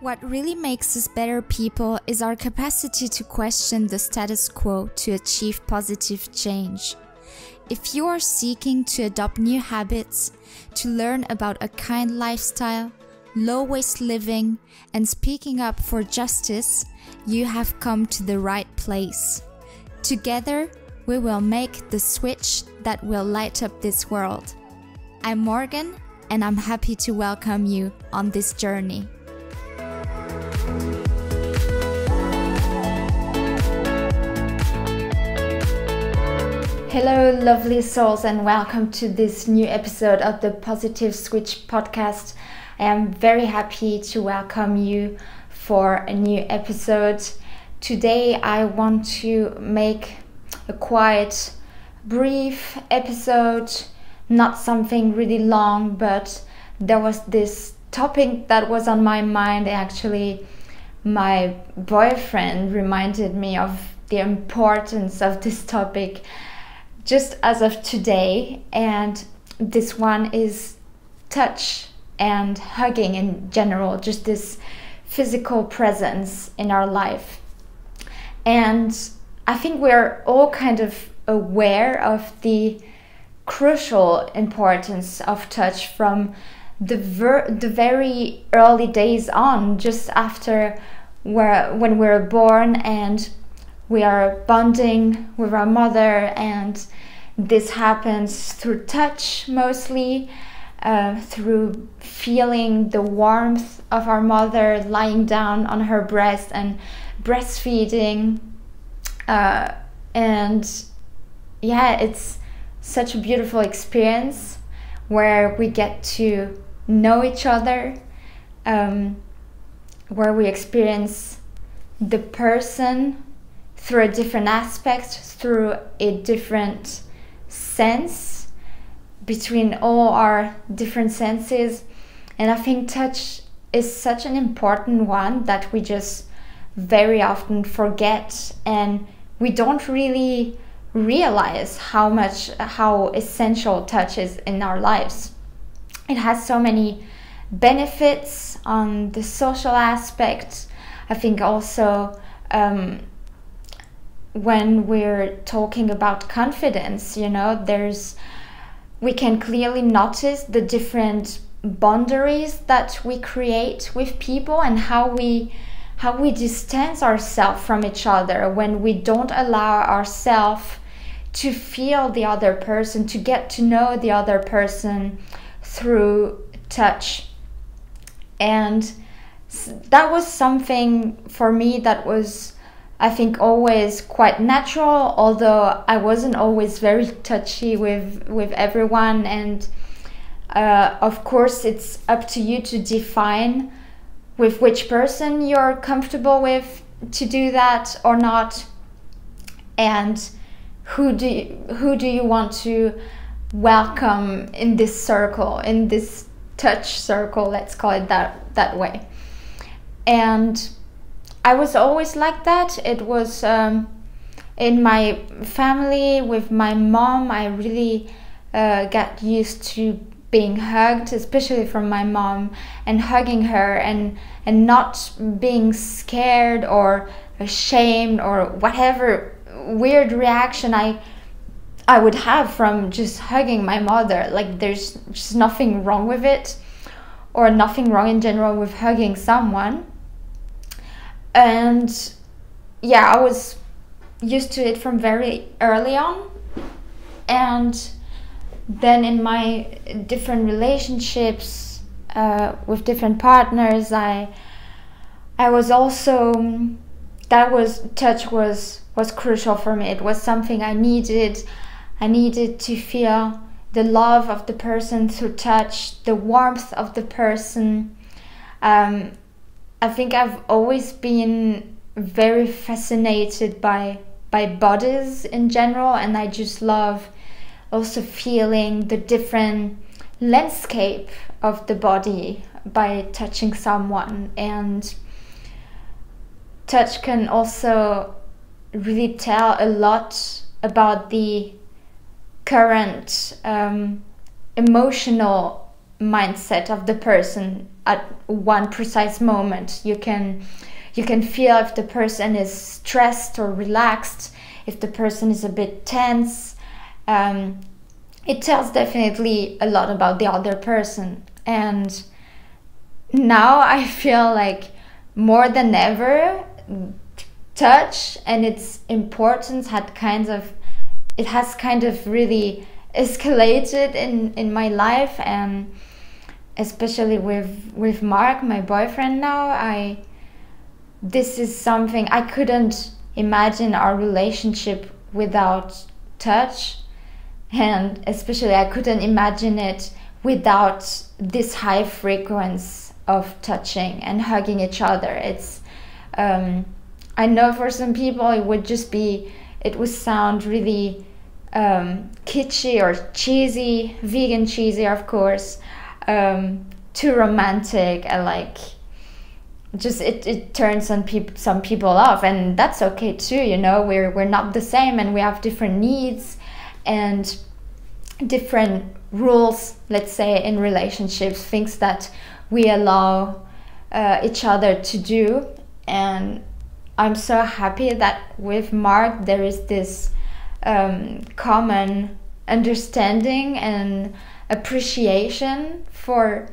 What really makes us better people is our capacity to question the status quo to achieve positive change. If you are seeking to adopt new habits, to learn about a kind lifestyle, low-waste living, and speaking up for justice, you have come to the right place. Together, we will make the switch that will light up this world. I'm Morgan, and I'm happy to welcome you on this journey. Hello, lovely souls, and welcome to this new episode of the Positive Switch podcast. I am very happy to welcome you for a new episode. Today, I want to make a quite brief episode, not something really long, but there was this topic that was on my mind. Actually, my boyfriend reminded me of the importance of this topic just as of today, and this one is touch and hugging in general, just this physical presence in our life. And I think we're all kind of aware of the crucial importance of touch from the very early days on, just after when we're born and we are bonding with our mother, and this happens through touch mostly, through feeling the warmth of our mother lying down on her breast and breastfeeding. And yeah, it's such a beautiful experience where we get to know each other, where we experience the person through a different aspect, through a different sense between all our different senses. And I think touch is such an important one that we just very often forget, and we don't really realize how essential touch is in our lives. It has so many benefits on the social aspect. I think also when we're talking about confidence, we can clearly notice the different boundaries that we create with people, and how we distance ourselves from each other when we don't allow ourselves to feel the other person, to get to know the other person through touch. And that was something for me that was, I think, always quite natural, although I wasn't always very touchy with everyone. And of course, it's up to you to define with which person you're comfortable with to do that or not, and who do you want to welcome in this circle, in this touch circle, let's call it that way. And I was always like that. It was in my family with my mom. I really got used to being hugged, especially from my mom, and hugging her and not being scared or ashamed or whatever weird reaction I would have from just hugging my mother. Like, there's just nothing wrong with it, or nothing wrong in general with hugging someone. And yeah, I was used to it from very early on. And then in my different relationships with different partners, I was also, touch was crucial for me. It was something I needed. I needed to feel the love of the person through touch, the warmth of the person. I think I've always been very fascinated by bodies in general, and I just love also feeling the different landscape of the body by touching someone. And touch can also really tell a lot about the current emotional mindset of the person at one precise moment. You can feel if the person is stressed or relaxed, if the person is a bit tense. It tells definitely a lot about the other person. And now I feel like more than ever, touch and its importance has kind of really escalated in my life, and especially with Mark, my boyfriend now. This is something I couldn't imagine our relationship without touch, and especially I couldn't imagine it without this high frequency of touching and hugging each other. It's I know for some people it would sound really kitschy or cheesy, vegan cheesy, of course, too romantic, and like just it turns some people off, and that's okay too. You know, we're not the same, and we have different needs and different rules, let's say, in relationships, things that we allow each other to do. And I'm so happy that with Mark there is this common understanding and appreciation for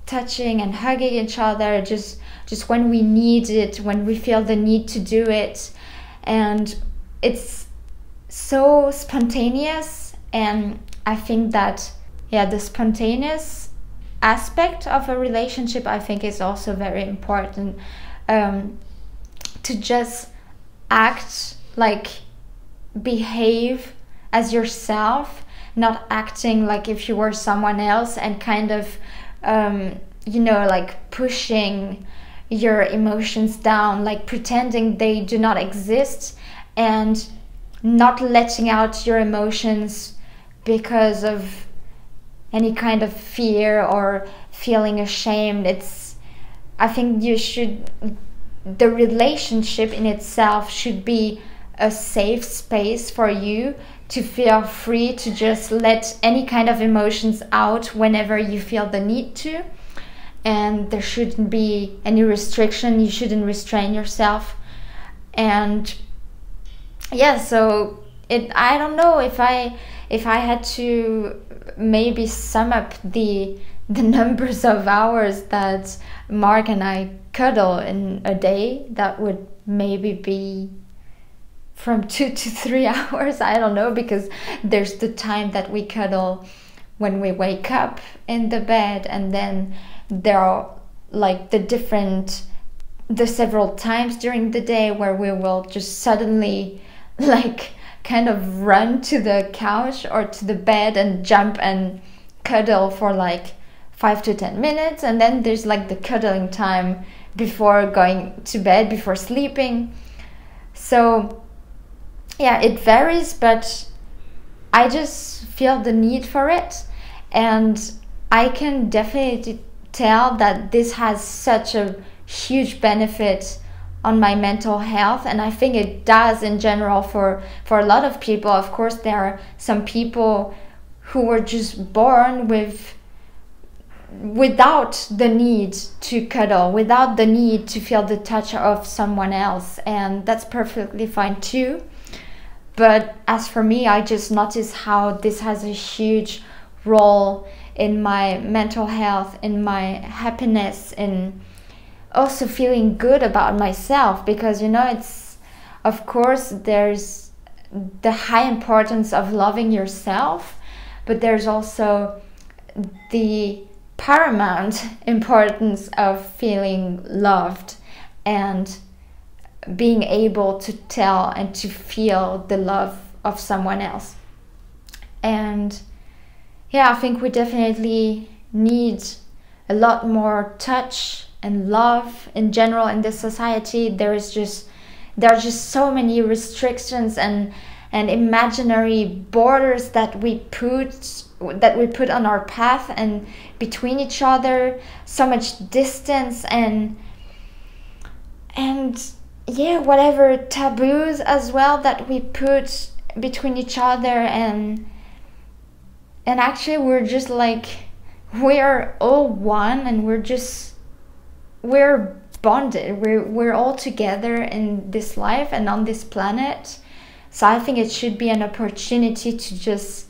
touching and hugging each other just when we need it, when we feel the need to do it. And it's so spontaneous, and I think that the spontaneous aspect of a relationship, I think, is also very important. To just act, like behave as yourself, not acting like if you were someone else, and kind of like pushing your emotions down, like pretending they do not exist, and not letting out your emotions because of any kind of fear or feeling ashamed. I think the relationship in itself should be a safe space for you to feel free to just let any kind of emotions out whenever you feel the need to. And there shouldn't be any restriction. You shouldn't restrain yourself. And so I don't know if I had to maybe sum up the numbers of hours that Mark and I cuddle in a day, that would maybe be from 2 to 3 hours. I don't know, because there's the time that we cuddle when we wake up in the bed, and then there are like the several times during the day where we will just suddenly like kind of run to the couch or to the bed and jump and cuddle for like 5 to 10 minutes, and then there's like the cuddling time before going to bed, before sleeping. So it varies, but I just feel the need for it, and I can definitely tell that this has such a huge benefit on my mental health, and I think it does in general for a lot of people. Of course, there are some people who were just born without the need to cuddle, without the need to feel the touch of someone else, and that's perfectly fine too. But as for me, I just notice how this has a huge role in my mental health, in my happiness, in also feeling good about myself, because it's, of course, there's the high importance of loving yourself, but there's also the paramount importance of feeling loved and being able to tell and to feel the love of someone else. And I think we definitely need a lot more touch and love in general in this society. There are just so many restrictions and imaginary borders that we put on our path and between each other, so much distance and whatever taboos as well that we put between each other, and actually we're just like we're all one, and we're bonded. We're all together in this life and on this planet. So I think it should be an opportunity to just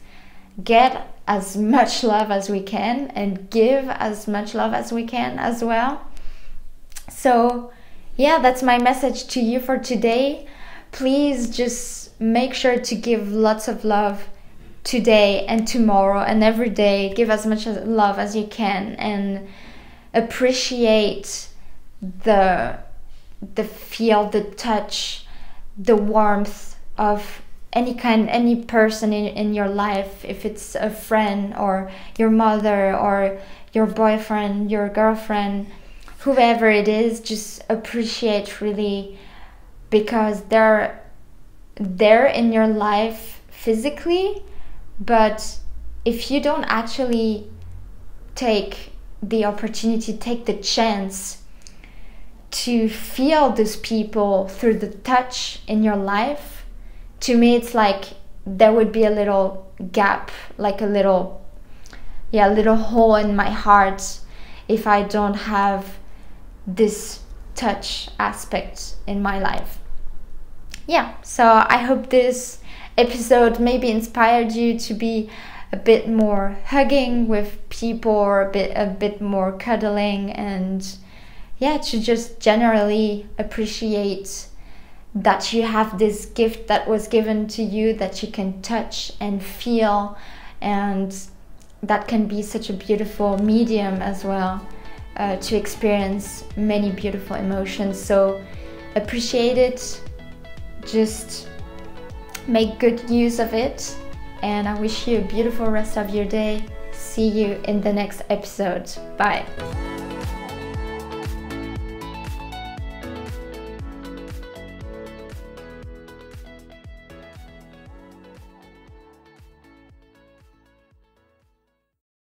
get as much love as we can and give as much love as we can as well. So yeah, that's my message to you for today. Please just make sure to give lots of love today and tomorrow and every day. Give as much love as you can, and appreciate the feel, the touch, the warmth of any person in your life. If it's a friend or your mother or your boyfriend, your girlfriend, whoever it is, just appreciate really, because they're there in your life physically, but if you don't actually take the opportunity, take the chance to feel those people through the touch in your life, to me it's like there would be a little gap, like a little hole in my heart if I don't have this touch aspect in my life. Yeah, so I hope this episode maybe inspired you to be a bit more hugging with people, or a bit more cuddling, and yeah, to just generally appreciate that you have this gift that was given to you, that you can touch and feel, and that can be such a beautiful medium as well, to experience many beautiful emotions. So appreciate it, just make good use of it, and I wish you a beautiful rest of your day. See you in the next episode. Bye.